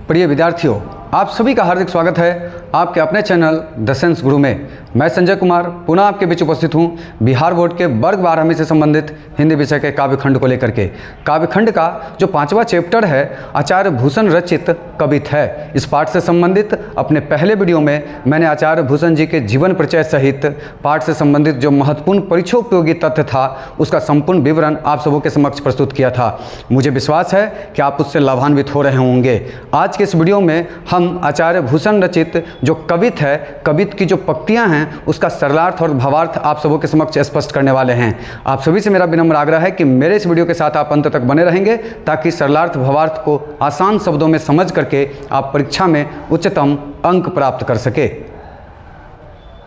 प्रिय विद्यार्थियों, आप सभी का हार्दिक स्वागत है आपके अपने चैनल द सेंस गुरु में। मैं संजय कुमार पुनः आपके बीच उपस्थित हूँ बिहार बोर्ड के वर्ग 12वीं से संबंधित हिंदी विषय के काव्यखंड को लेकर के। काव्यखंड का जो 5वां चैप्टर है आचार्य भूषण रचित कवित है। इस पाठ से संबंधित अपने पहले वीडियो में मैंने आचार्य भूषण जी के जीवन परिचय सहित पाठ से संबंधित जो महत्वपूर्ण परीक्षोपयोगी तथ्य था उसका संपूर्ण विवरण आप सबों के समक्ष प्रस्तुत किया था। मुझे विश्वास है कि आप उससे लाभान्वित हो रहे होंगे। आज के इस वीडियो में हम आचार्य भूषण रचित जो कवित है, कवित की जो पंक्तियां हैं उसका सरलार्थ और भावार्थ आप सबों के समक्ष स्पष्ट करने वाले हैं। आप सभी से मेरा विनम्र आग्रह है कि मेरे इस वीडियो के साथ आप अंत तक बने रहेंगे ताकि सरलार्थ भावार्थ को आसान शब्दों में समझ करके आप परीक्षा में उच्चतम अंक प्राप्त कर सके।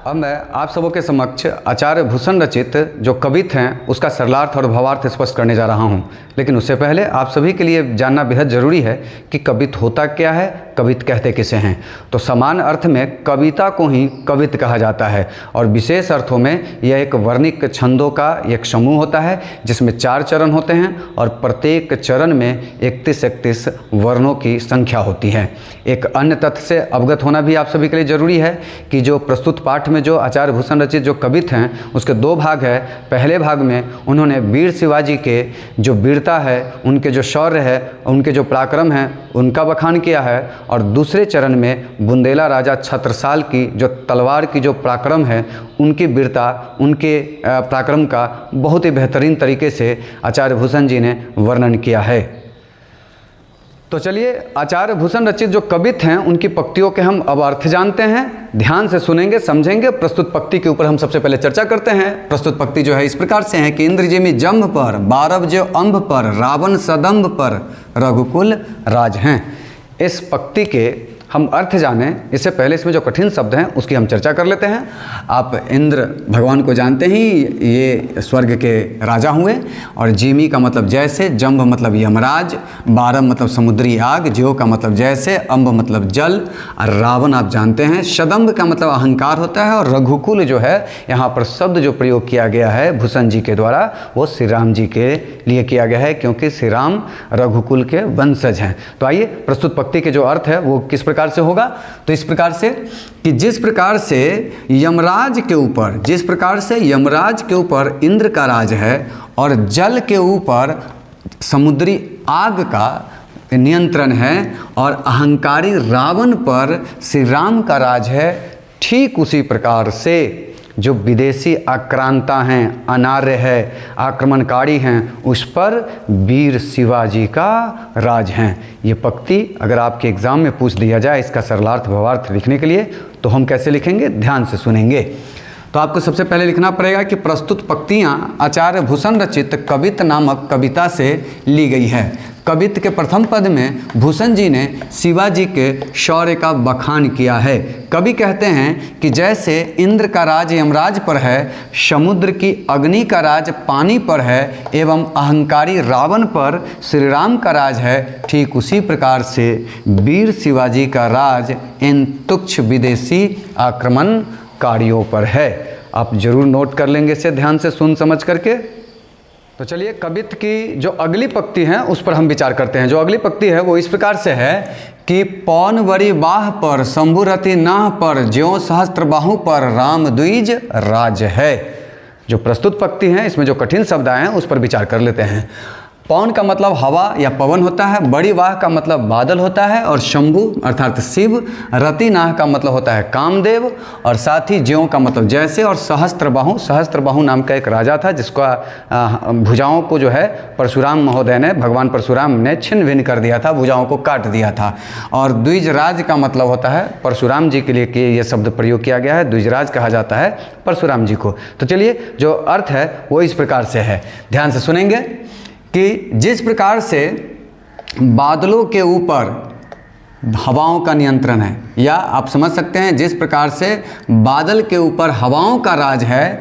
अब मैं आप सबों के समक्ष आचार्य भूषण रचित जो कवित हैं उसका सरलार्थ और भावार्थ स्पष्ट करने जा रहा हूं। लेकिन उससे पहले आप सभी के लिए जानना बेहद ज़रूरी है कि कवित होता क्या है, कवित कहते किसे हैं। तो समान अर्थ में कविता को ही कवित कहा जाता है और विशेष अर्थों में यह एक वर्णिक छंदों का एक समूह होता है जिसमें 4 चरण होते हैं और प्रत्येक चरण में 31 वर्णों की संख्या होती है। एक अन्य तथ्य से अवगत होना भी आप सभी के लिए ज़रूरी है कि जो प्रस्तुत पाठ में जो आचार्य भूषण रचित जो कवित हैं उसके 2 भाग है। पहले भाग में उन्होंने वीर शिवाजी के जो वीरता है, उनके जो शौर्य है, उनके जो पराक्रम है उनका बखान किया है और दूसरे चरण में बुंदेला राजा छत्रसाल की जो तलवार की जो पराक्रम है, उनकी वीरता, उनके पराक्रम का बहुत ही बेहतरीन तरीके से आचार्य भूषण जी ने वर्णन किया है। तो चलिए आचार्य भूषण रचित जो कवित हैं उनकी पंक्तियों के हम अब अर्थ जानते हैं। ध्यान से सुनेंगे, समझेंगे। प्रस्तुत पंक्ति के ऊपर हम सबसे पहले चर्चा करते हैं। प्रस्तुत पंक्ति जो है इस प्रकार से है कि इंद्र जिमि जम्भ पर, बारब जो अम्भ पर, रावण सदम्भ पर, रघुकुल राज हैं। इस पंक्ति के हम अर्थ जानें इससे पहले इसमें जो कठिन शब्द हैं उसकी हम चर्चा कर लेते हैं। आप इंद्र भगवान को जानते ही, ये स्वर्ग के राजा हुए और जिमी का मतलब जैसे, जम्भ मतलब यमराज, बारम मतलब समुद्री आग, ज्यो का मतलब जैसे, अम्ब मतलब जल, और रावण आप जानते हैं सदम्भ का मतलब अहंकार होता है। और रघुकुल जो है यहाँ पर शब्द जो प्रयोग किया गया है भूषण जी के द्वारा वो श्री राम जी के लिए किया गया है क्योंकि श्री राम रघुकुल के वंशज हैं। तो आइए प्रस्तुत पंक्ति के जो अर्थ है वो किस प्रकार से होगा। तो इस प्रकार से कि जिस प्रकार से यमराज के ऊपर इंद्र का राज है और जल के ऊपर समुद्री आग का नियंत्रण है और अहंकारी रावण पर श्री राम का राज है, ठीक उसी प्रकार से जो विदेशी आक्रांता हैं, अनार्य है, आक्रमणकारी हैं, उस पर वीर शिवाजी का राज हैं। ये पंक्ति अगर आपके एग्ज़ाम में पूछ दिया जाए इसका सरलार्थ भावार्थ लिखने के लिए तो हम कैसे लिखेंगे, ध्यान से सुनेंगे। तो आपको सबसे पहले लिखना पड़ेगा कि प्रस्तुत पंक्तियाँ आचार्य भूषण रचित कवित नामक कविता से ली गई है। कवित के प्रथम पद में भूषण जी ने शिवाजी के शौर्य का बखान किया है। कवि कहते हैं कि जैसे इंद्र का राज यमराज पर है, समुद्र की अग्नि का राज पानी पर है एवं अहंकारी रावण पर श्री राम का राज है, ठीक उसी प्रकार से वीर शिवाजी का राज इन तुच्छ विदेशी आक्रमणकारियों पर है। आप जरूर नोट कर लेंगे इसे ध्यान से सुन समझ करके। तो चलिए कवित की जो अगली पंक्ति है उस पर हम विचार करते हैं। जो अगली पंक्ति है वो इस प्रकार से है कि पौन वरी बाह पर, शंभुरति नाह पर, ज्यों सहस्त्र बाहु पर, राम द्विज राज है। जो प्रस्तुत पंक्ति है इसमें जो कठिन शब्द आए हैं उस पर विचार कर लेते हैं। पौन का मतलब हवा या पवन होता है, बड़ी वाह का मतलब बादल होता है और शंभु अर्थात शिव, रति नाह का मतलब होता है कामदेव और साथ ही ज्यों का मतलब जैसे, और सहस्त्रबाहु नाम का एक राजा था जिसका भुजाओं को जो है परशुराम महोदय ने, भगवान परशुराम ने छिन्न भिन्न कर दिया था, भुजाओं को काट दिया था। और द्विजराज का मतलब होता है परशुराम जी के लिए कि ये शब्द प्रयोग किया गया है, द्विजराज कहा जाता है परशुराम जी को। तो चलिए जो अर्थ है वो इस प्रकार से है, ध्यान से सुनेंगे कि जिस प्रकार से बादलों के ऊपर हवाओं का नियंत्रण है, या आप समझ सकते हैं जिस प्रकार से बादल के ऊपर हवाओं का राज है,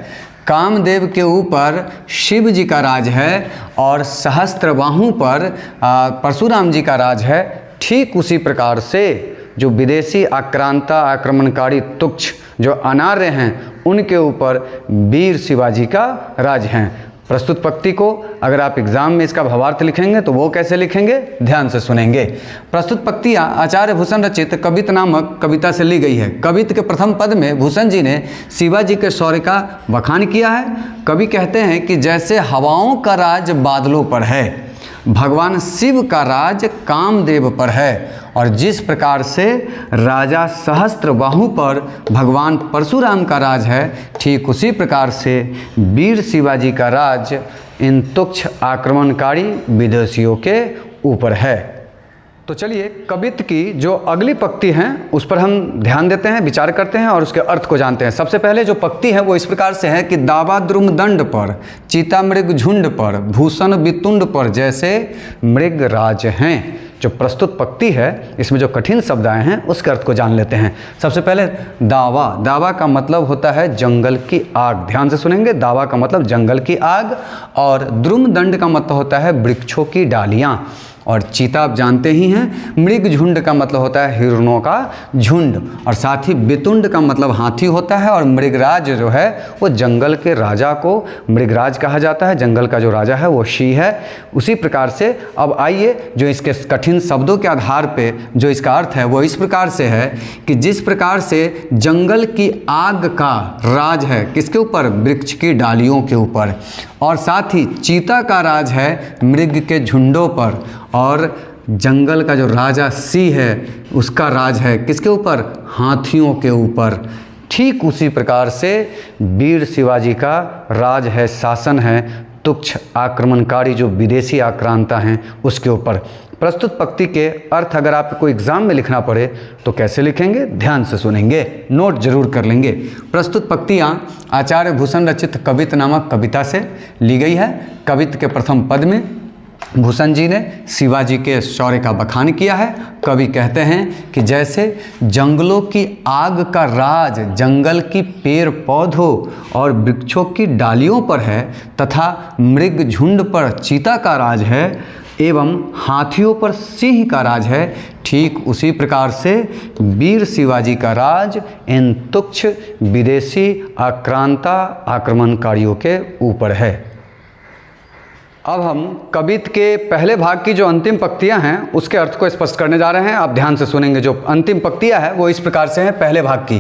कामदेव के ऊपर शिव जी का राज है और सहस्त्रबाहु पर परशुराम जी का राज है, ठीक उसी प्रकार से जो विदेशी आक्रांता आक्रमणकारी तुच्छ जो अनार्य हैं उनके ऊपर वीर शिवाजी का राज हैं। प्रस्तुत पंक्ति को अगर आप एग्जाम में इसका भावार्थ लिखेंगे तो वो कैसे लिखेंगे, ध्यान से सुनेंगे। प्रस्तुत पंक्तियाँ आचार्य भूषण रचित कवित नामक कविता से ली गई है। कवित के प्रथम पद में भूषण जी ने शिवाजी के शौर्य का बखान किया है। कवि कहते हैं कि जैसे हवाओं का राज बादलों पर है, भगवान शिव का राज कामदेव पर है, और जिस प्रकार से राजा सहस्त्रबाहु पर भगवान परशुराम का राज है, ठीक उसी प्रकार से वीर शिवाजी का राज इन तुच्छ आक्रमणकारी विदेशियों के ऊपर है। तो चलिए कवित की जो अगली पंक्ति हैं उस पर हम ध्यान देते हैं, विचार करते हैं और उसके अर्थ को जानते हैं। सबसे पहले जो पंक्ति है वो इस प्रकार से है कि दावा द्रुम दंड पर, चीता मृग झुंड पर, भूषण वितुंड पर जैसे मृग राज हैं। जो प्रस्तुत पंक्ति है इसमें जो कठिन शब्द आए हैं उसके अर्थ को जान लेते हैं। सबसे पहले दावा, दावा का मतलब होता है जंगल की आग। ध्यान से सुनेंगे, दावा का मतलब जंगल की आग, और द्रुम दंड का मतलब होता है वृक्षों की डालियाँ, और चीता आप जानते ही हैं। मृग झुंड का मतलब होता है हिरणों का झुंड, और साथ ही वितुंड का मतलब हाथी होता है, और मृगराज जो है वो जंगल के राजा को मृगराज कहा जाता है। जंगल का जो राजा है वो शी है। उसी प्रकार से अब आइए जो इसके कठिन शब्दों के आधार पे जो इसका अर्थ है वो इस प्रकार से है कि जिस प्रकार से जंगल की आग का राज है किसके ऊपर, वृक्ष की डालियों के ऊपर, और साथ ही चीता का राज है मृग के झुंडों पर, और जंगल का जो राजा सी है उसका राज है किसके ऊपर, हाथियों के ऊपर। ठीक उसी प्रकार से वीर शिवाजी का राज है, शासन है तुच्छ आक्रमणकारी जो विदेशी आक्रांता हैं उसके ऊपर। प्रस्तुत पंक्ति के अर्थ अगर आपको एग्जाम में लिखना पड़े तो कैसे लिखेंगे, ध्यान से सुनेंगे, नोट जरूर कर लेंगे। प्रस्तुत पंक्तियाँ आचार्य भूषण रचित कवित नामक कविता से ली गई है। कवित के प्रथम पद में भूषण जी ने शिवाजी के शौर्य का बखान किया है। कवि कहते हैं कि जैसे जंगलों की आग का राज जंगल की पेड़ पौधों और वृक्षों की डालियों पर है, तथा मृग झुंड पर चीता का राज है एवं हाथियों पर सिंह का राज है, ठीक उसी प्रकार से वीर शिवाजी का राज इन तुच्छ विदेशी आक्रांता आक्रमणकारियों के ऊपर है। अब हम कवित के पहले भाग की जो अंतिम पंक्तियां हैं उसके अर्थ को स्पष्ट करने जा रहे हैं। आप ध्यान से सुनेंगे। जो अंतिम पंक्तियां हैं वो इस प्रकार से हैं। पहले भाग की,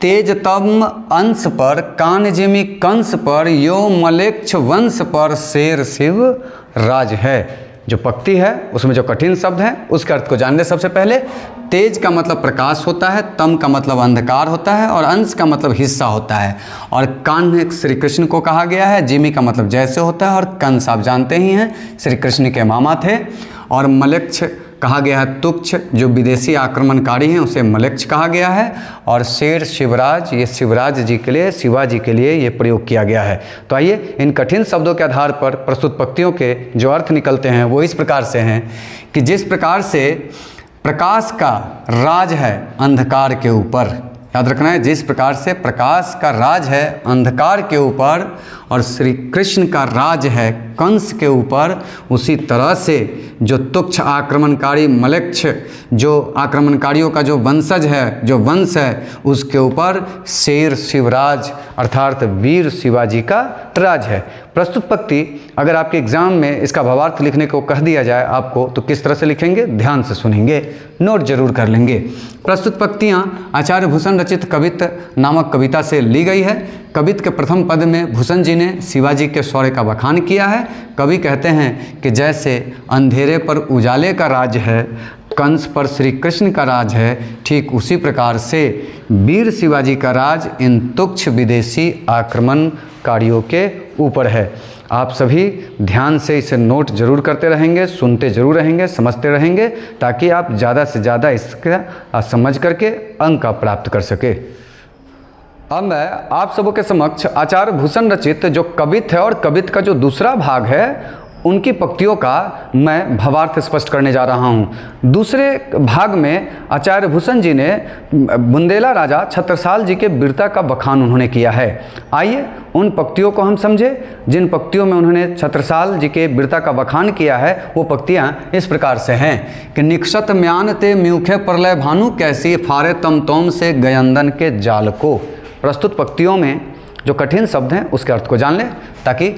तेज तम अंश पर कान जिमि कंस पर, यो मलेच्छ वंश पर शेर शिव राज है। जो पंक्ति है उसमें जो कठिन शब्द हैं उसके अर्थ को जानने सबसे पहले। तेज का मतलब प्रकाश होता है, तम का मतलब अंधकार होता है, और अंश का मतलब हिस्सा होता है, और कान श्री कृष्ण को कहा गया है। जिमी का मतलब जैसे होता है, और कंस आप जानते ही हैं श्री कृष्ण के मामा थे, और मलेच्छ कहा गया है तुच्छ जो विदेशी आक्रमणकारी हैं उसे मलेच्छ कहा गया है, और शेर शिवराज ये शिवराज जी के लिए शिवाजी के लिए ये प्रयोग किया गया है। तो आइए इन कठिन शब्दों के आधार पर प्रस्तुत पंक्तियों के जो अर्थ निकलते हैं वो इस प्रकार से हैं कि जिस प्रकार से प्रकाश का राज है अंधकार के ऊपर, याद रखना है, जिस प्रकार से प्रकाश का राज है अंधकार के ऊपर और श्री कृष्ण का राज है कंस के ऊपर, उसी तरह से जो तुच्छ आक्रमणकारी मलेच्छ जो आक्रमणकारियों का जो वंशज है, जो वंश है, उसके ऊपर शेर शिवराज अर्थात वीर शिवाजी का राज है। प्रस्तुत पंक्ति अगर आपके एग्जाम में इसका भावार्थ लिखने को कह दिया जाए आपको तो किस तरह से लिखेंगे, ध्यान से सुनेंगे, नोट जरूर कर लेंगे। प्रस्तुत पंक्तियाँ आचार्य भूषण रचित कवित नामक कविता से ली गई है। कवित के प्रथम पद में भूषण जी ने शिवाजी के शौर्य का बखान किया है। कवि कहते हैं कि जैसे अंधेरे पर उजाले का राज है, कंस पर श्री कृष्ण का राज है, ठीक उसी प्रकार से वीर शिवाजी का राज इन तुच्छ विदेशी आक्रमणकारियों के ऊपर है। आप सभी ध्यान से इसे नोट जरूर करते रहेंगे, सुनते जरूर रहेंगे, समझते रहेंगे, ताकि आप ज़्यादा से ज़्यादा इसका समझ करके अंक प्राप्त कर सके। अब मैं आप सबों के समक्ष आचार्य भूषण रचित जो कवित है और कवित का जो दूसरा भाग है उनकी पंक्तियों का मैं भावार्थ स्पष्ट करने जा रहा हूँ। दूसरे भाग में आचार्य भूषण जी ने बुंदेला राजा छत्रसाल जी के वीरता का बखान उन्होंने किया है। आइए उन पंक्तियों को हम समझे जिन पंक्तियों में उन्होंने छत्रसाल जी के वीरता का बखान किया है। वो पंक्तियाँ इस प्रकार से हैं कि निक्षत म्यान ते म्यूखे प्रलय भानु कैसी फारे तम तोम से गयंदन के जाल को। प्रस्तुत पंक्तियों में जो कठिन शब्द हैं उसके अर्थ को जान लें ताकि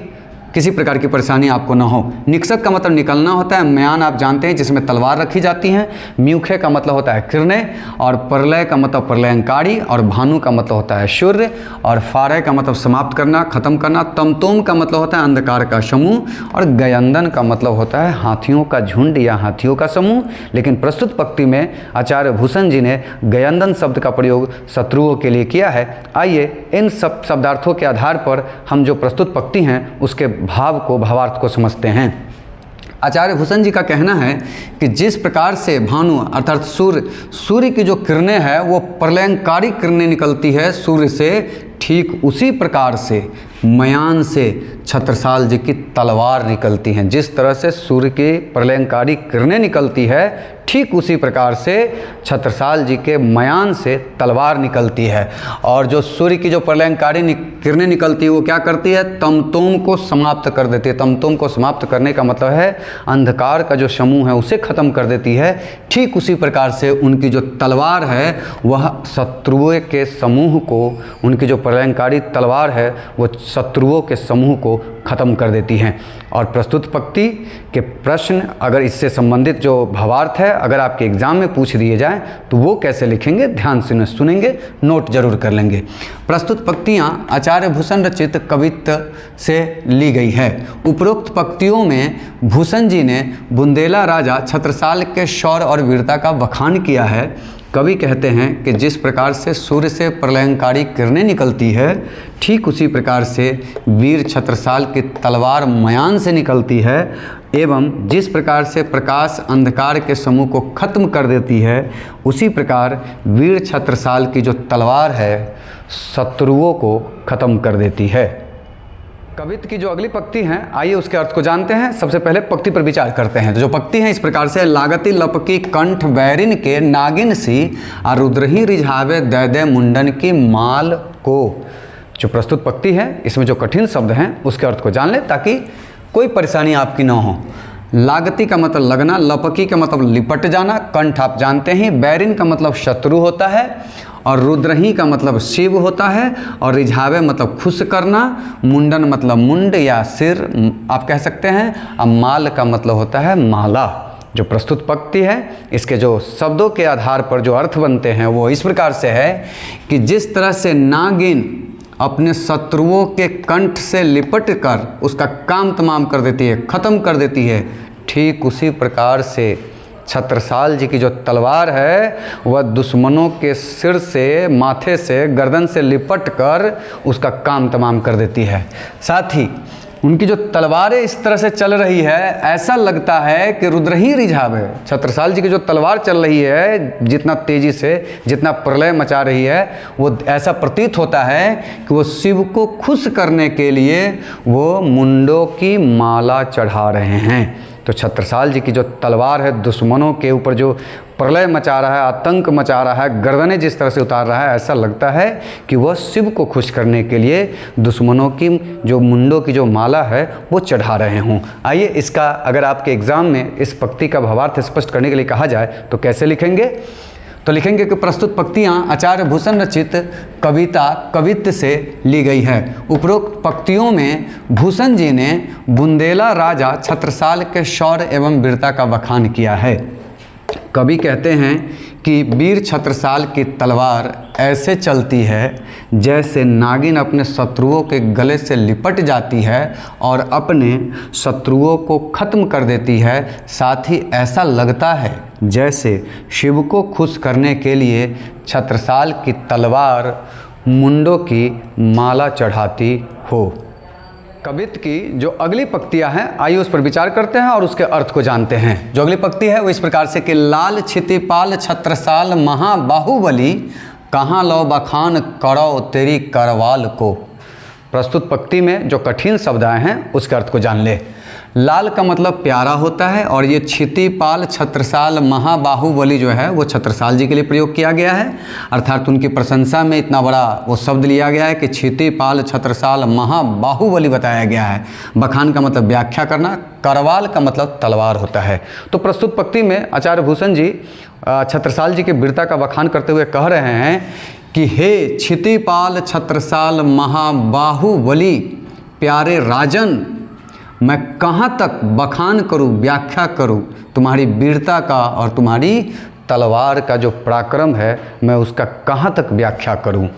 किसी प्रकार की परेशानी आपको ना हो। निकषत का मतलब निकलना होता है। म्यान आप जानते हैं जिसमें तलवार रखी जाती हैं। म्यूखे का मतलब होता है किरणें, और प्रलय का मतलब प्रलयंकारी, और भानु का मतलब होता है सूर्य, और फारय का मतलब समाप्त करना, खत्म करना। तमतोम का मतलब होता है अंधकार का समूह, और गयंदन का मतलब होता है हाथियों का झुंड या हाथियों का समूह। लेकिन प्रस्तुत पंक्ति में आचार्य भूषण जी ने गयंदन शब्द का प्रयोग शत्रुओं के लिए किया है। आइए इन सब शब्दार्थों के आधार पर हम जो प्रस्तुत पंक्ति हैं उसके भाव को, भावार्थ को समझते हैं। आचार्य भूषण जी का कहना है कि जिस प्रकार से भानु अर्थात सूर्य की जो किरणें हैं वो प्रलयंकारी किरणें निकलती है सूर्य से, ठीक उसी प्रकार से मयान से छत्रसाल जी की तलवार निकलती हैं। जिस तरह से सूर्य की प्रलयंकारी किरणें निकलती है, ठीक उसी प्रकार से छत्रसाल जी के मयान से तलवार निकलती है। और जो सूर्य की जो प्रलयंकारी किरणें निकलती है वो क्या करती है? तमतोम को समाप्त कर देती है। तमतोम को समाप्त करने का मतलब है अंधकार का जो समूह है उसे खत्म कर देती है। ठीक उसी प्रकार से उनकी जो तलवार है वह शत्रुओं के समूह को, उनकी जो प्रलयंकारी तलवार है वो शत्रुओं के समूह को खत्म कर देती हैं। और प्रस्तुत पंक्ति के प्रश्न अगर इससे संबंधित जो भावार्थ है अगर आपके एग्जाम में पूछ दिए जाएं तो वो कैसे लिखेंगे, ध्यान से सुनेंगे, नोट जरूर कर लेंगे। प्रस्तुत पंक्तियाँ आचार्य भूषण रचित कवित्व से ली गई है। उपरोक्त पंक्तियों में भूषण जी ने बुंदेला राजा छत्रसाल के शौर्य और वीरता का बखान किया है। कवि कहते हैं कि जिस प्रकार से सूर्य से प्रलयंकारी किरणें निकलती है, ठीक उसी प्रकार से वीर छत्रसाल की तलवार मयान से निकलती है, एवं जिस प्रकार से प्रकाश अंधकार के समूह को खत्म कर देती है, उसी प्रकार वीर छत्रसाल की जो तलवार है शत्रुओं को खत्म कर देती है। कवित्व की जो अगली पंक्ति हैं, आइए उसके अर्थ को जानते हैं। सबसे पहले पंक्ति पर विचार करते हैं। तो जो पंक्ति है इस प्रकार से, लागती लपकी कंठ बैरिन के नागिन सी, आ रुद्रही रिझावे दे दे मुंडन की माल को। जो प्रस्तुत पंक्ति है इसमें जो कठिन शब्द हैं उसके अर्थ को जान लें ताकि कोई परेशानी आपकी ना हो। लागती का मतलब लगना, लपकी का मतलब लिपट जाना, कंठ आप जानते हैं, बैरिन का मतलब शत्रु होता है, और रुद्रही का मतलब शिव होता है, और रिझावे मतलब खुश करना, मुंडन मतलब मुंड या सिर आप कह सकते हैं, और माल का मतलब होता है माला। जो प्रस्तुत पंक्ति है इसके जो शब्दों के आधार पर जो अर्थ बनते हैं वो इस प्रकार से है कि जिस तरह से नागिन अपने शत्रुओं के कंठ से लिपट कर उसका काम तमाम कर देती है, ख़त्म कर देती है, ठीक उसी प्रकार से छत्रसाल जी की जो तलवार है वह दुश्मनों के सिर से, माथे से, गर्दन से लिपट कर उसका काम तमाम कर देती है। साथ ही उनकी जो तलवारें इस तरह से चल रही है, ऐसा लगता है कि रुद्र ही रिझावे। छत्रसाल जी की जो तलवार चल रही है जितना तेजी से, जितना प्रलय मचा रही है, वो ऐसा प्रतीत होता है कि वो शिव को खुश करने के लिए वो मुंडों की माला चढ़ा रहे हैं। तो छत्रसाल जी की जो तलवार है दुश्मनों के ऊपर जो प्रलय मचा रहा है, आतंक मचा रहा है, गर्दनें जिस तरह से उतार रहा है, ऐसा लगता है कि वह शिव को खुश करने के लिए दुश्मनों की जो मुंडों की जो माला है वो चढ़ा रहे हों। आइए इसका अगर आपके एग्ज़ाम में इस पंक्ति का भावार्थ स्पष्ट करने के लिए कहा जाए तो कैसे लिखेंगे? तो लिखेंगे कि प्रस्तुत पंक्तियाँ आचार्य भूषण रचित कवित्व से ली गई है। उपरोक्त पंक्तियों में भूषण जी ने बुंदेला राजा छत्रसाल के शौर्य एवं वीरता का बखान किया है। कवि कहते हैं कि वीर छत्रसाल की तलवार ऐसे चलती है जैसे नागिन अपने शत्रुओं के गले से लिपट जाती है और अपने शत्रुओं को खत्म कर देती है। साथ ही ऐसा लगता है जैसे शिव को खुश करने के लिए छत्रसाल की तलवार मुंडों की माला चढ़ाती हो। कवित्व की जो अगली पंक्तियां हैं आइए उस पर विचार करते हैं और उसके अर्थ को जानते हैं। जो अगली पंक्ति है वो इस प्रकार से कि लाल क्षितिपाल छत्रसाल महाबाहुबली, कहाँ लो बखान करो तेरी करवाल को। प्रस्तुत पंक्ति में जो कठिन शब्द आए हैं उसके अर्थ को जान ले। लाल का मतलब प्यारा होता है और ये क्षितिपाल छत्रसाल महाबाहुबली जो है वो छत्रसाल जी के लिए प्रयोग किया गया है, अर्थात उनकी प्रशंसा में इतना बड़ा वो शब्द लिया गया है कि क्षितिपाल छत्रसाल महाबाहुबली बताया गया है। बखान का मतलब व्याख्या करना, करवाल का मतलब तलवार होता है। तो प्रस्तुत पंक्ति में आचार्य भूषण जी छत्रसाल जी के वीरता का बखान करते हुए कह रहे हैं कि हे क्षितिपाल छत्रसाल महाबाहुबली, प्यारे राजन, मैं कहाँ तक बखान करूँ, व्याख्या करूँ तुम्हारी वीरता का और तुम्हारी तलवार का जो पराक्रम है, मैं उसका कहाँ तक व्याख्या करूँ।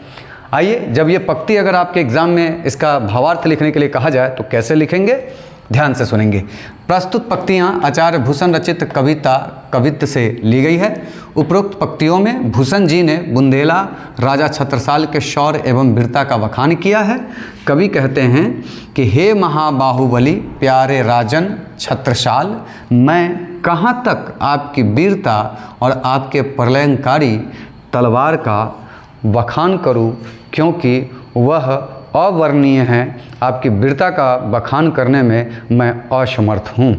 आइए, जब ये पंक्ति अगर आपके एग्ज़ाम में इसका भावार्थ लिखने के लिए कहा जाए तो कैसे लिखेंगे, ध्यान से सुनेंगे। प्रस्तुत पंक्तियाँ आचार्य भूषण रचित कविता कवित्त से ली गई है। उपरोक्त पंक्तियों में भूषण जी ने बुंदेला राजा छत्रसाल के शौर्य एवं वीरता का बखान किया है। कवि कहते हैं कि हे महाबाहुबली प्यारे राजन छत्रसाल, मैं कहाँ तक आपकी वीरता और आपके प्रलयंकारी तलवार का बखान करूं, क्योंकि वह अवर्णनीय है। आपकी वीरता का बखान करने में मैं असमर्थ हूं।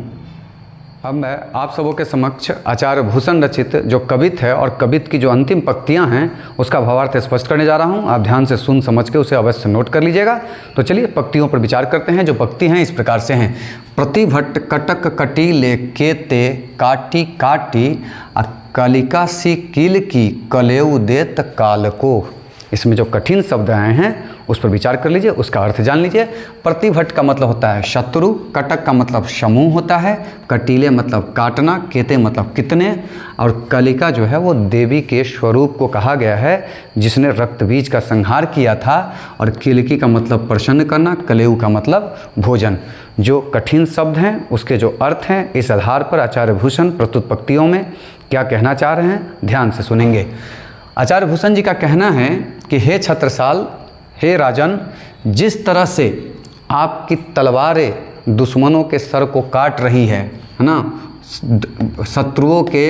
अब मैं आप सबों के समक्ष आचार्य भूषण रचित जो कवित्त है और कवित्त की जो अंतिम पंक्तियां हैं उसका भावार्थ स्पष्ट करने जा रहा हूं। आप ध्यान से सुन समझ के उसे अवश्य नोट कर लीजिएगा। तो चलिए पंक्तियों पर विचार करते हैं। जो पंक्ति हैं इस प्रकार से हैं। प्रतिभट कटक कटी ले केते काटी काटी कलिका सी कील की कलेऊ देत काल को। इसमें जो कठिन शब्द आए हैं उस पर विचार कर लीजिए, उसका अर्थ जान लीजिए। प्रतिभट का मतलब होता है शत्रु, कटक का मतलब समूह होता है, कटीले मतलब काटना, केते मतलब कितने, और कलिका जो है वो देवी के स्वरूप को कहा गया है जिसने रक्तबीज का संहार किया था, और किलकी का मतलब प्रसन्न करना, कलेऊ का मतलब भोजन। जो कठिन शब्द हैं उसके जो अर्थ हैं इस आधार पर आचार्य भूषण प्रस्तुत पंक्तियों में क्या कहना चाह रहे हैं, ध्यान से सुनेंगे। आचार्य भूषण जी का कहना है कि हे छत्रसाल, हे राजन, जिस तरह से आपकी तलवारें दुश्मनों के सर को काट रही है ना, शत्रुओं के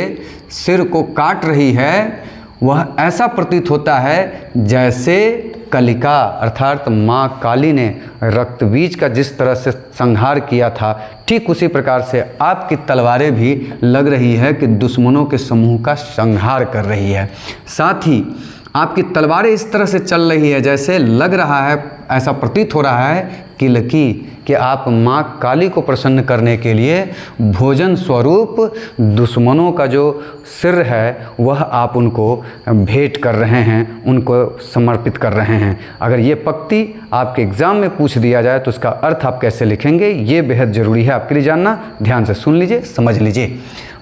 सिर को काट रही है, वह ऐसा प्रतीत होता है जैसे कलिका अर्थात माँ काली ने रक्तबीज का जिस तरह से संहार किया था, ठीक उसी प्रकार से आपकी तलवारें भी लग रही है कि दुश्मनों के समूह का संहार कर रही है। साथ ही आपकी तलवारें इस तरह से चल रही है जैसे लग रहा है, ऐसा प्रतीत हो रहा है कि आप माँ काली को प्रसन्न करने के लिए भोजन स्वरूप दुश्मनों का जो सिर है वह आप उनको भेंट कर रहे हैं, उनको समर्पित कर रहे हैं। अगर ये पंक्ति आपके एग्ज़ाम में पूछ दिया जाए तो उसका अर्थ आप कैसे लिखेंगे, ये बेहद ज़रूरी है आपके लिए जानना। ध्यान से सुन लीजिए, समझ लीजिए।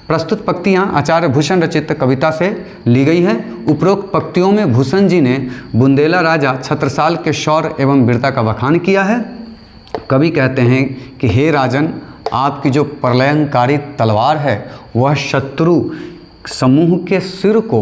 प्रस्तुत पंक्तियाँ आचार्य भूषण रचित कविता से ली गई है। उपरोक्त पंक्तियों में भूषण जी ने बुंदेला राजा छत्रसाल के शौर्य एवं वीरता का बखान किया है। कवि कहते हैं कि हे राजन, आपकी जो प्रलयंकारी तलवार है वह शत्रु समूह के सिर को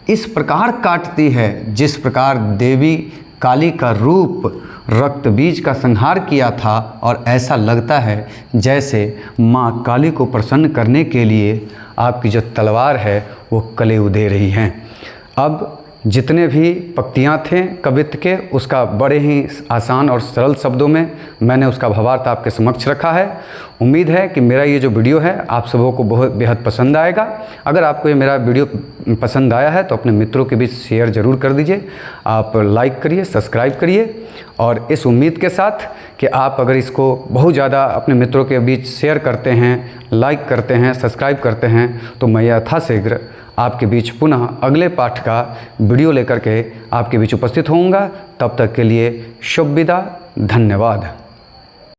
इस प्रकार काटती है जिस प्रकार देवी काली का रूप रक्तबीज का संहार किया था, और ऐसा लगता है जैसे माँ काली को प्रसन्न करने के लिए आपकी जो तलवार है वो कलेऊ दे रही हैं। अब जितने भी पंक्तियाँ थे कवित्त के उसका बड़े ही आसान और सरल शब्दों में मैंने उसका भावार्थ आपके समक्ष रखा है। उम्मीद है कि मेरा ये जो वीडियो है आप सबों को बहुत बेहद पसंद आएगा। अगर आपको ये मेरा वीडियो पसंद आया है तो अपने मित्रों के बीच शेयर ज़रूर कर दीजिए। आप लाइक करिए, सब्सक्राइब करिए, और इस उम्मीद के साथ कि आप अगर इसको बहुत ज़्यादा अपने मित्रों के बीच शेयर करते हैं, लाइक करते हैं, सब्सक्राइब करते हैं, तो मैं यथाशीघ्र आपके बीच पुनः अगले पाठ का वीडियो लेकर के आपके बीच उपस्थित होऊंगा। तब तक के लिए शुभ विदा, धन्यवाद।